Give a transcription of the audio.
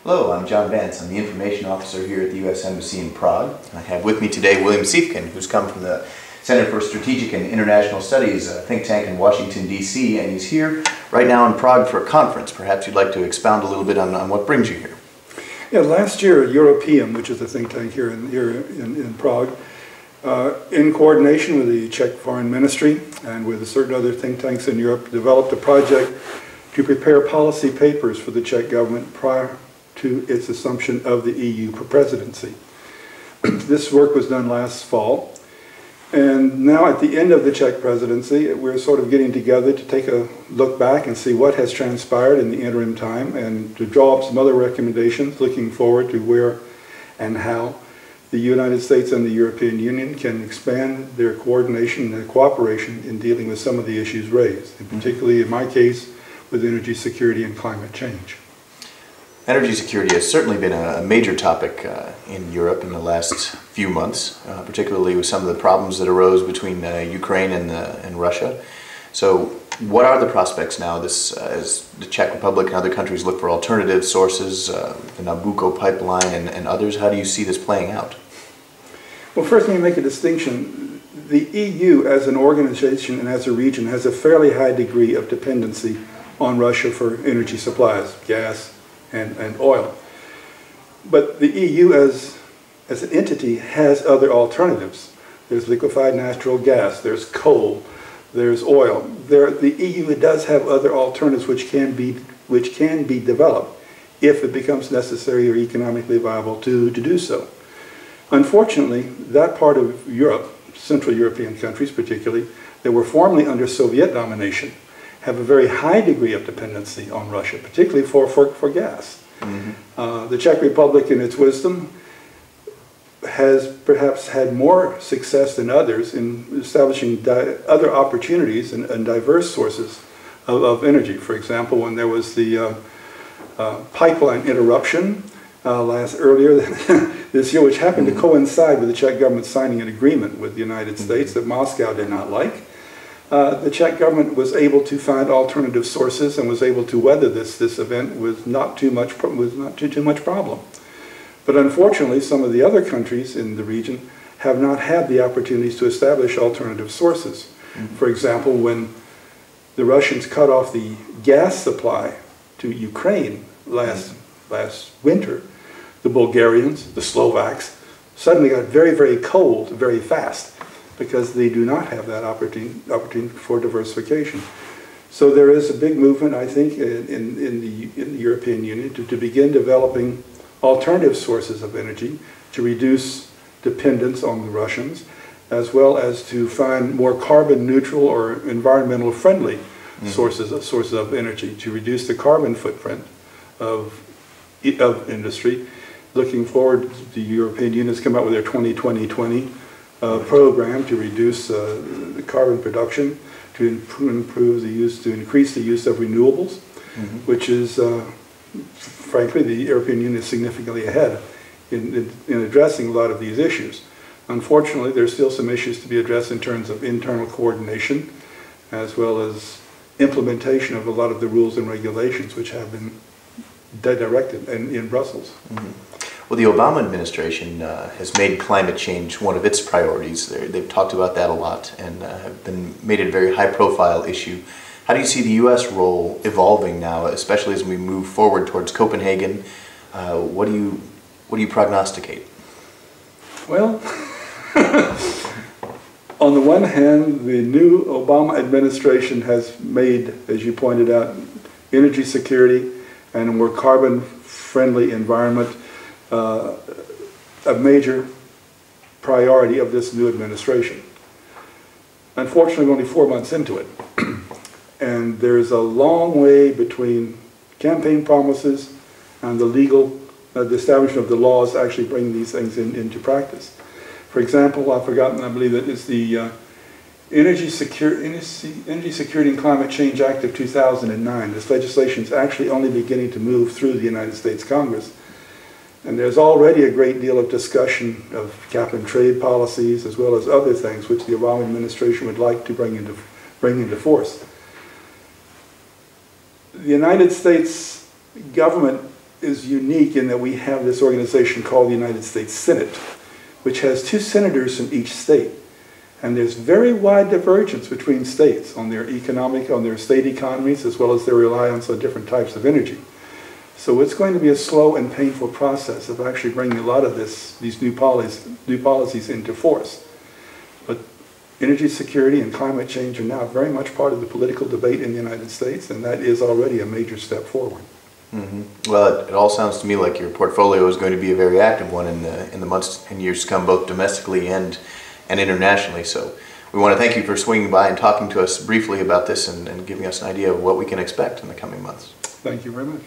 Hello, I'm John Vance. I'm the Information Officer here at the U.S. Embassy in Prague. I have with me today William Siefken, who's come from the Center for Strategic and International Studies, a think tank in Washington, D.C., and he's here right now in Prague for a conference. Perhaps you'd like to expound a little bit on what brings you here. Yeah, last year, European, which is a think tank here in Prague, in coordination with the Czech Foreign Ministry and with certain other think tanks in Europe, developed a project to prepare policy papers for the Czech government prior to its assumption of the EU presidency. This work was done last fall, and now at the end of the Czech presidency, we're sort of getting together to take a look back and see what has transpired in the interim time and to draw up some other recommendations looking forward to where and how the United States and the European Union can expand their coordination and their cooperation in dealing with some of the issues raised, and particularly in my case with energy security and climate change. Energy security has certainly been a major topic in Europe in the last few months, particularly with some of the problems that arose between Ukraine and Russia. So what are the prospects now as the Czech Republic and other countries look for alternative sources, the Nabucco pipeline and others? How do you see this playing out? Well, first let me make a distinction. The EU as an organization and as a region has a fairly high degree of dependency on Russia for energy supplies, gas, and oil. But the EU as an entity has other alternatives. There's liquefied natural gas, there's coal, there's oil. The EU does have other alternatives which can be developed if it becomes necessary or economically viable to do so. Unfortunately, that part of Europe, Central European countries particularly, that were formerly under Soviet domination, have a very high degree of dependency on Russia, particularly for gas. Mm-hmm. The Czech Republic, in its wisdom, has perhaps had more success than others in establishing other opportunities and diverse sources of energy. For example, when there was the pipeline interruption earlier this year, which happened to coincide with the Czech government signing an agreement with the United States that Moscow did not like, the Czech government was able to find alternative sources and was able to weather this event with not too much problem. But unfortunately, some of the other countries in the region have not had the opportunities to establish alternative sources. Mm-hmm. For example, when the Russians cut off the gas supply to Ukraine last winter, the Bulgarians, the Slovaks, suddenly got very, very cold very fast because they do not have that opportunity for diversification. So there is a big movement, I think, in the European Union to begin developing alternative sources of energy to reduce dependence on the Russians, as well as to find more carbon neutral or environmental friendly sources of energy to reduce the carbon footprint of industry. Looking forward, the European Union has come out with their 2020 program to reduce the carbon production, to increase the use of renewables, which is frankly, the European Union is significantly ahead in addressing a lot of these issues. Unfortunately, there's still some issues to be addressed in terms of internal coordination, as well as implementation of a lot of the rules and regulations which have been directed in Brussels. Well, the Obama administration has made climate change one of its priorities. They've talked about that a lot and have made it a very high-profile issue. How do you see the U.S. role evolving now, especially as we move forward towards Copenhagen? What do you prognosticate? Well, on the one hand, the new Obama administration has made, as you pointed out, energy security and a more carbon-friendly environment a major priority of this new administration. Unfortunately, we're only 4 months into it. And there's a long way between campaign promises and the the establishment of the laws actually bringing these things into practice. For example, I believe that it's the Energy Security and Climate Change Act of 2009. This legislation is actually only beginning to move through the United States Congress. And there's already a great deal of discussion of cap and trade policies as well as other things which the Obama administration would like to bring into force. The United States government is unique in that we have this organization called the United States Senate, which has 2 senators from each state. And there's very wide divergence between states on their state economies, as well as their reliance on different types of energy. So it's going to be a slow and painful process of actually bringing a lot of these new policies into force. But energy security and climate change are now very much part of the political debate in the United States, and that is already a major step forward. Mm-hmm. Well, it all sounds to me like your portfolio is going to be a very active one in the months and years to come, both domestically and internationally. So we want to thank you for swinging by and talking to us briefly about this and giving us an idea of what we can expect in the coming months. Thank you very much.